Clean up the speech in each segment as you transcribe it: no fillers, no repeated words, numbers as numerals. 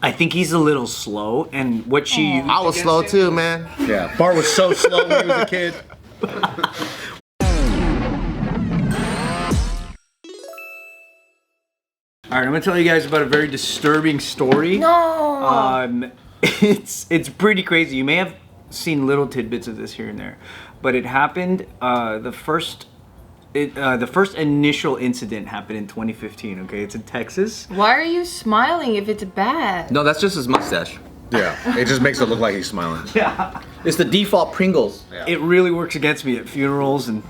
I think he's a little slow, and what she used I was slow too, man. Yeah, Bart was so slow when he was a kid. All right, I'm gonna tell you guys about a very disturbing story. No. It's pretty crazy. You may have seen little tidbits of this here and there, but it happened. The first initial incident happened in 2015. Okay, it's in Texas. Why are you smiling if it's bad? No, that's just his mustache. Yeah, it just makes it look like he's smiling. Yeah, It's the default Pringles. it really works against me at funerals and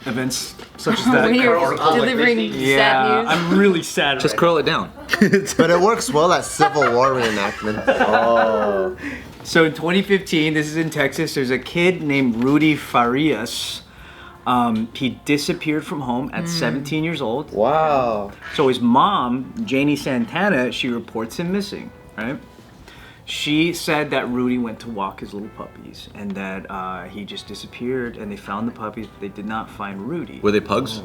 events such as that. When you're delivering sad Yeah, news. I'm really sad. Just right curl it down. But it works well at Civil War reenactment. Oh. So in 2015, this is in Texas, there's a kid named Rudy Farias. He disappeared from home at 17 years old. Wow. So his mom, Janie Santana, she reports him missing, right? She said that Rudy went to walk his little puppies and that he just disappeared, and they found the puppies, but they did not find Rudy. Were they pugs?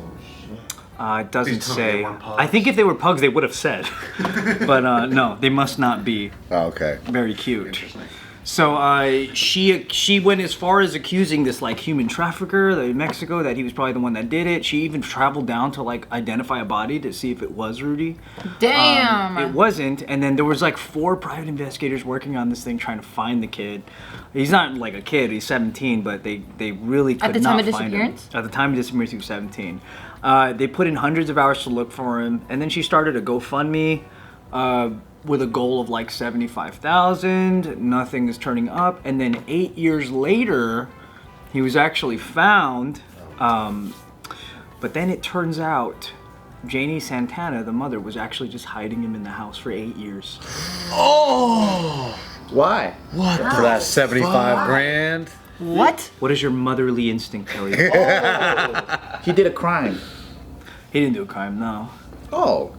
It doesn't Please tell me they say. weren't pugs. I think if they were pugs, they would have said. But no, they must not be Oh, okay. very cute. So she went as far as accusing this like human trafficker in Mexico that he was probably the one that did it. She even traveled down to like identify a body to see if it was Rudy. Damn. It wasn't, and then there was like 4 private investigators working on this thing trying to find the kid. He's not like a kid; he's 17, but they really could At the time not of find him. disappearance? At the time of disappearance, he was 17. They put in hundreds of hours to look for him, and then she started a GoFundMe with a goal of like 75,000. Nothing is turning up, and then 8 years later, he was actually found. But then it turns out Janie Santana, the mother, was actually just hiding him in the house for 8 years. Oh! Why? What? For that 75 grand? What? What does your motherly instinct tell you? He did a crime. He didn't do a crime, no. Oh.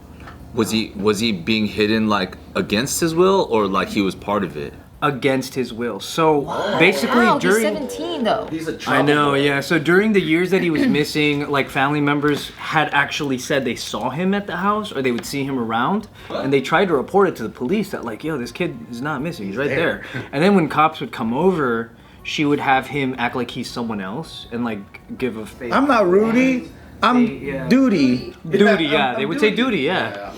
Was he being hidden like against his will, or like he was part of it? Against his will. So basically Wow, he's during 17 though. He's a I know, yeah. So during the years that he was missing, like family members had actually said they saw him at the house or they would see him around, and they tried to report it to the police that like, yo, this kid is not missing. He's right there. And then when cops would come over, she would have him act like he's someone else and like give a fake. I'm not Rudy. I'm Yeah. Duty. Duty, yeah. They would say duty, yeah.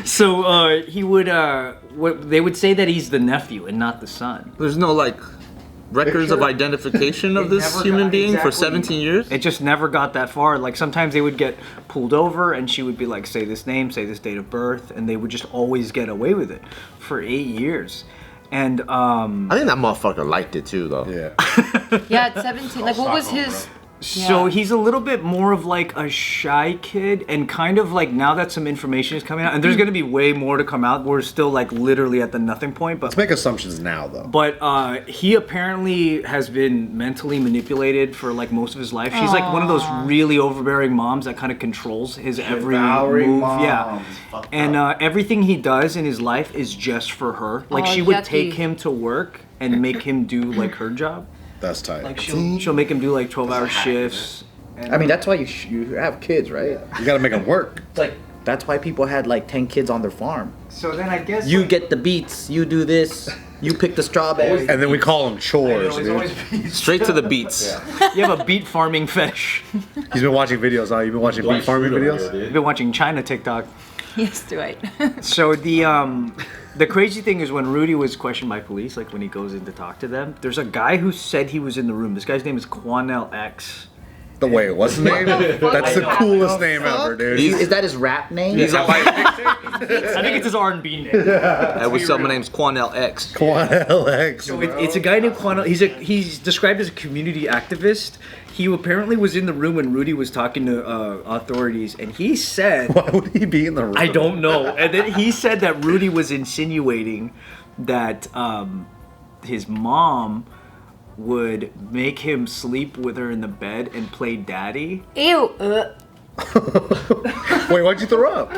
So he would. They would say that he's the nephew and not the son. There's no like records of identification of this never human got- being for exactly. 17 years. It just never got that far. Like sometimes they would get pulled over and she would be like, say this name, say this date of birth, and they would just always get away with it for 8 years. And I think that motherfucker liked it too, though. Yeah. Yeah, at 17. Like, what was his? so Yeah. he's a little bit more of like a shy kid, and kind of like now that some information is coming out, and there's gonna be way more to come out. We're still like literally at the nothing point, but Let's make assumptions now, though. But he apparently has been mentally manipulated for like most of his life. She's like one of those really overbearing moms that kind of controls his every move. Yeah, and everything he does in his life is just for her. Like Oh, she would yucky. take him to work and make him do like her job. That's tight. Like she'll make him do like 12-hour shifts. I mean, that's why you have kids, right? You gotta make them work. It's like, that's why people had like 10 kids on their farm. So then I guess You get the beets, you do this, you pick the strawberries. And then we call them chores, dude. Straight to the beats. you have a beet farming fetish. He's been watching videos, huh? You've been watching beef farming videos? You've been watching China TikTok. Yes, Dwight. So the crazy thing is when Rudy was questioned by police, like when he goes in to talk to them, there's a guy who said he was in the room. This guy's name is Kwan X. The way, what's his name? That's the coolest name ever, dude. Is that his rap name? He's a white. I think it's his R&B name. I would say my name's Kwan X. Kwan LX. So it's a guy named Kwan. He's described as a community activist. He apparently was in the room when Rudy was talking to authorities, and he said, Why would he be in the room? I don't know. And then he said that Rudy was insinuating that his mom would make him sleep with her in the bed and play daddy. Ew. Wait, why'd you throw up?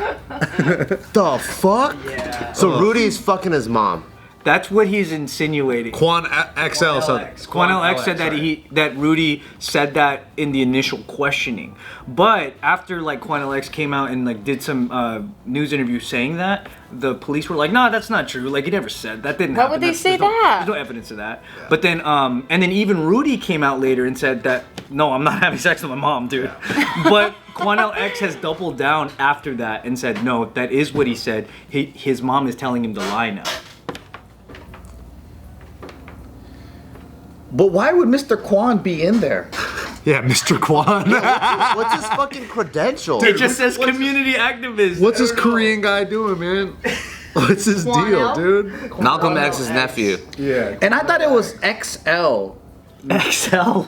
The fuck? Yeah. So Rudy's fucking his mom. That's what he's insinuating. Quan XL. Kwan LX said that Rudy said that in the initial questioning, but after like Kwan LX came out and like did some news interview saying that, the police were like, "No, that's not true. Like he never said that. Didn't Why happen. would they That's- say there's no- that? There's no evidence of that." Yeah. But then and then even Rudy came out later and said that no, I'm not having sex with my mom, dude. But Kwan LX has doubled down after that and said no, that is what he said. His mom is telling him to lie now. But why would Mr. Kwan be in there? Yeah, Mr. Kwan. What's his fucking credentials? It just says community activist. What's this Korean guy doing, man? What's his deal, dude? Malcolm X's nephew. Yeah. And I thought it was XL, XL?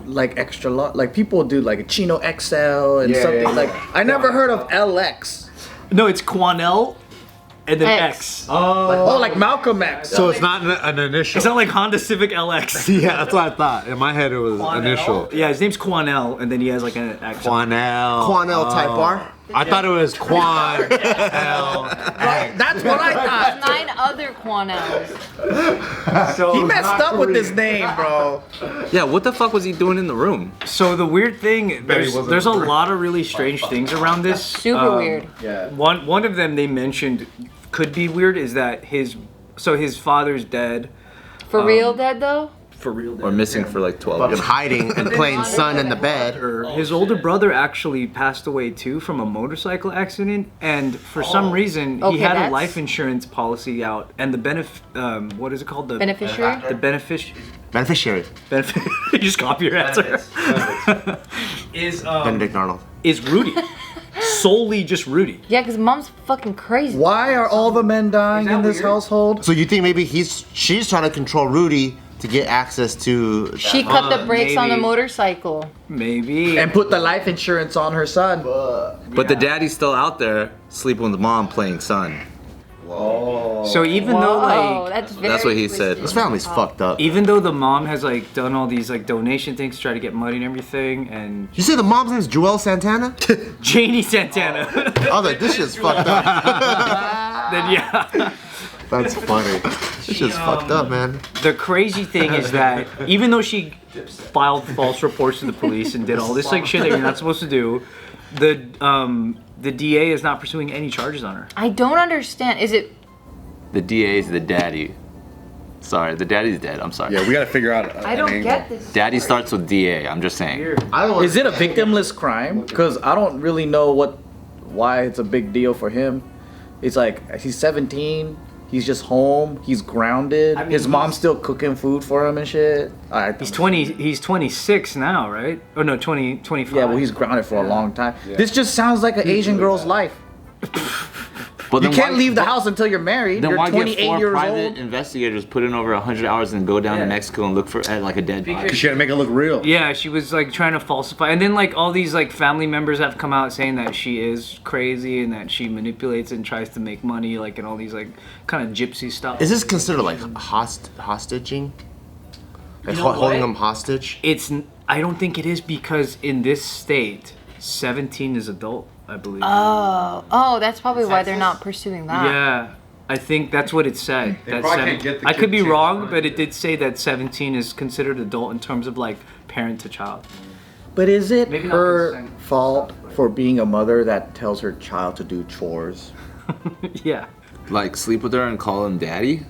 like extra large. Like people do like a Chino XL and Yeah, something yeah, like. I never heard of LX. No, it's Quanell and then X. X. Oh, like Malcolm X. So it's not an initial. It's not like Honda Civic LX. Yeah, that's what I thought. In my head, it was initial. Yeah, his name's Quanell, and then he has like an X. Quanell. Quanell Type R. I thought it was Quan L. That's what I thought. 9 other Quanels. So, He messed up with his name, bro. Yeah, what the fuck was he doing in the room? so the weird thing, wasn't there's a lot of really strange things around this. Super weird. Yeah. One of them they mentioned could be weird is that his father's dead. For real dead though? For real. Or missing for like 12 Fucking years. hiding and playing son in the bed. His older brother actually passed away too from a motorcycle accident, and for some reason he Okay, had a that's- life insurance policy out, and the what is it called? The Beneficiary? The Beneficiary. you just copy your answer. is Benedict Arnold. is Rudy solely just Rudy? Yeah, because mom's fucking crazy. Why are all the men dying in this weird? household? So you think maybe she's trying to control Rudy to get access to? She cut the brakes on the maybe. motorcycle. Maybe. And put the life insurance on her son. But the daddy's still out there sleeping with mom playing son. So even though Oh, like That's what he said. This family's fucked up. even though the mom has like done all these like donation things to try to get money and everything, and You say the mom's name's Joelle Santana? Janie Santana, I was like, this shit's fucked up. then yeah. That's funny. This shit's fucked up, man. The crazy thing is that even though she filed false reports to the police and did all this like shit that you're not supposed to do, the DA is not pursuing any charges on her. I don't understand. Is it The DA is the daddy. Sorry, the daddy's dead. I'm sorry. Yeah, we gotta figure out. I don't get this. Daddy starts with DA. I'm just saying. I don't. Is it a victimless crime? Because I don't really know why it's a big deal for him. It's like he's 17. He's just home. He's grounded. I mean, His mom's still cooking food for him and shit. He's 20. He's 26 now, right? Oh no, 25. Yeah, well, he's grounded for a long time. This just sounds like an Asian girl's life. But You then can't why- leave the house until you're married. Then You're why 28 get 4 years private old. investigators put in over 100 hours and go down to Mexico and look at like a dead body? She had to make it look real. Yeah, she was like trying to falsify, and then like all these like family members have come out saying that she is crazy and that she manipulates and tries to make money, like and all these like kind of gypsy stuff. Is this considered like hostaging? Like You know holding what? them hostage? I don't think it is because in this state, 17 is adult, I believe. Oh, that's probably why they're not pursuing that. Yeah, I think that's what it said. They That probably can't get the I kid could be changed wrong, on but it. it did say that 17 is considered adult in terms of like parent to child. But is it Maybe not her consent. fault for being a mother that tells her child to do chores? Yeah, Like sleep with her and call him daddy?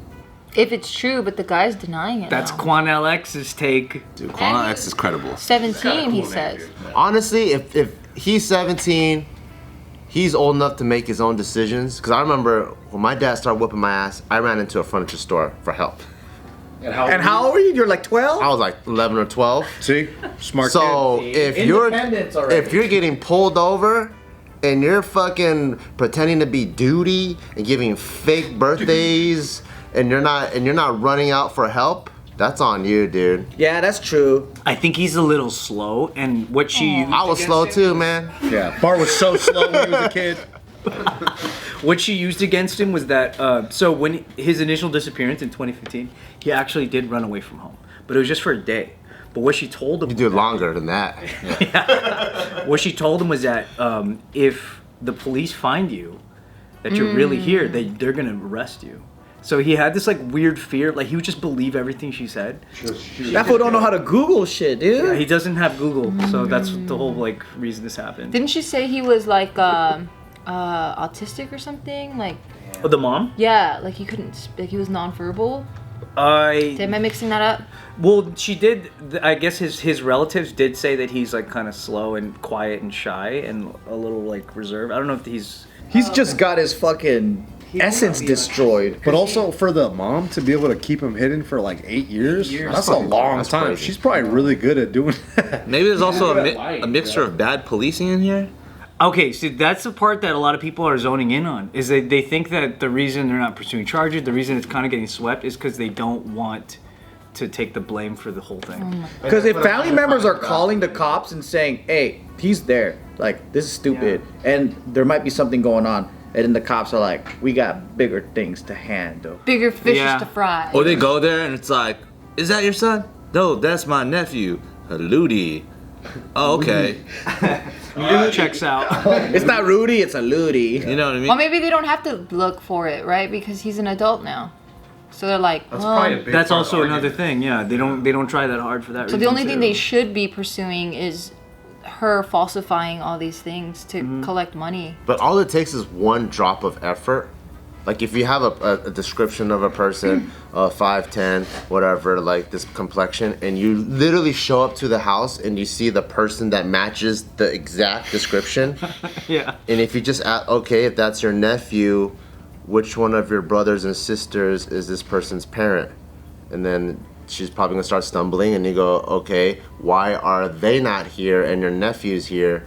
If it's true, but the guy's denying it. that's now. Quan LX's take. Dude, Kwan X is credible. 17, he says. Honestly, if he's 17, he's old enough to make his own decisions. Because I remember when my dad started whooping my ass, I ran into a furniture store for help. And how old are you? You're like 12? I was like 11 or 12. See, smart So kid. if you're getting pulled over and you're fucking pretending to be duty and giving fake birthdays and you're not running out for help, that's on you, dude. Yeah, that's true. I think he's a little slow, and what she used I was slow too, man. Yeah, Bart was so slow when he was a kid. what she used against him was that so when his initial disappearance in 2015, he actually did run away from home, but it was just for a day. But what she told him, You do it longer than that. what she told him was that if the police find you, that you're really here, they're gonna arrest you. So he had this like weird fear, like he would just believe everything she said. That fool don't know how to Google shit, dude. Yeah, he doesn't have Google, so that's the whole like reason this happened. Didn't she say he was like autistic or something? Like, Oh, the mom? yeah, like he couldn't, like he was nonverbal. Am I mixing that up? Well, she did. I guess his relatives did say that he's like kind of slow and quiet and shy and a little like reserved. I don't know if he's just got his fucking essence destroyed. But also for the mom to be able to keep him hidden for like 8 years, that's a long time. crazy. She's probably really good at doing that. Maybe there's also a mixture of bad policing in here. Okay, so that's the part that a lot of people are zoning in on, is that they think that the reason they're not pursuing charges, the reason it's kind of getting swept, is because they don't want to take the blame for the whole thing. Because if family members are calling the cops and saying, hey, he's there, like, this is stupid, and there might be something going on, and then the cops are like, we got bigger things to handle. Bigger fishes Yeah. to fry. Or they go there and it's like, is that your son? No, that's my nephew, Ludi. Oh, okay. Checks out. It's not Rudy, it's a Ludi. You know what I mean? Well, maybe they don't have to look for it, right? Because he's an adult now. So they're like, well, That's also another thing. Yeah, they don't try that hard for that. so the only thing they should be pursuing is her falsifying all these things to collect money. But all it takes is one drop of effort. Like if you have a description of a person, 5'10", whatever, like this complexion, and you literally show up to the house and you see the person that matches the exact description. Yeah. And if you just ask, okay, if that's your nephew, which one of your brothers and sisters is this person's parent? And then she's probably gonna start stumbling, and you go, okay, why are they not here and your nephew's here?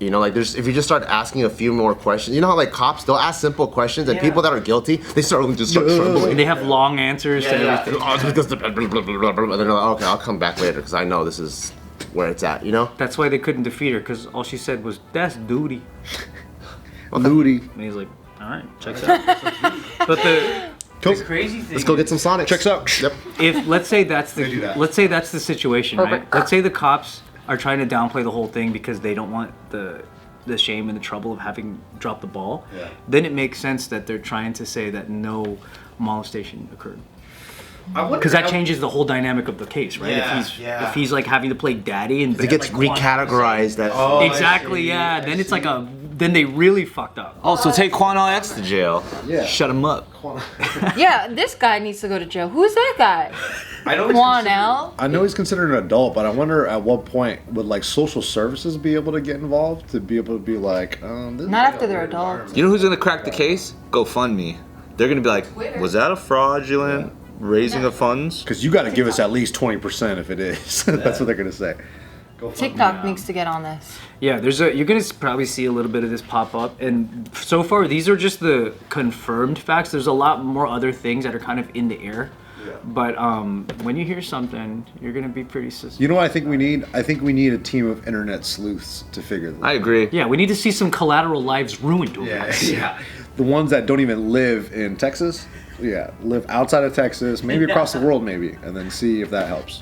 You know, like if you just start asking a few more questions, you know how like cops, they'll ask simple questions, and people that are guilty, they start trembling. And they have long answers to everything. Oh, it's because and then they're like, okay, I'll come back later because I know this is where it's at, you know? That's why they couldn't defeat her, because all she said was, "That's duty." Ludi. And he's like, all right, checks out. But the crazy thing. Let's go get some Sonics. Checks out. Yep. If let's say that's the situation, right? Perfect. Let's say the cops are trying to downplay the whole thing because they don't want the shame and the trouble of having dropped the ball. Yeah. Then it makes sense that they're trying to say that no molestation occurred. Because that changes the whole dynamic of the case, right? If he's like having to play daddy and It gets like, recategorized. That exactly, yeah. Then it's like then they really fucked up. Oh, so take Kwan X to jail. Yeah. Shut him up. Yeah, this guy needs to go to jail. Who's that guy? Kwan L. I know he's considered an adult, but I wonder at what point would like social services be able to get involved to be able to be like, this Not after they're adults. You know who's gonna crack the case? GoFundMe. They're gonna be like, was that a fraudulent raising of funds? because you got to give us at least 20% if it is. That's what they're gonna say. TikTok needs to get on this. Yeah, you're gonna probably see a little bit of this pop up, and so far these are just the confirmed facts. There's a lot more other things that are kind of in the air, but when you hear something, you're gonna be pretty. You know what I think we need? I think we need a team of internet sleuths to figure this. I agree. Yeah, we need to see some collateral lives ruined. Over this. The ones that don't even live in Texas, live outside of Texas, maybe across the world, maybe, and then see if that helps.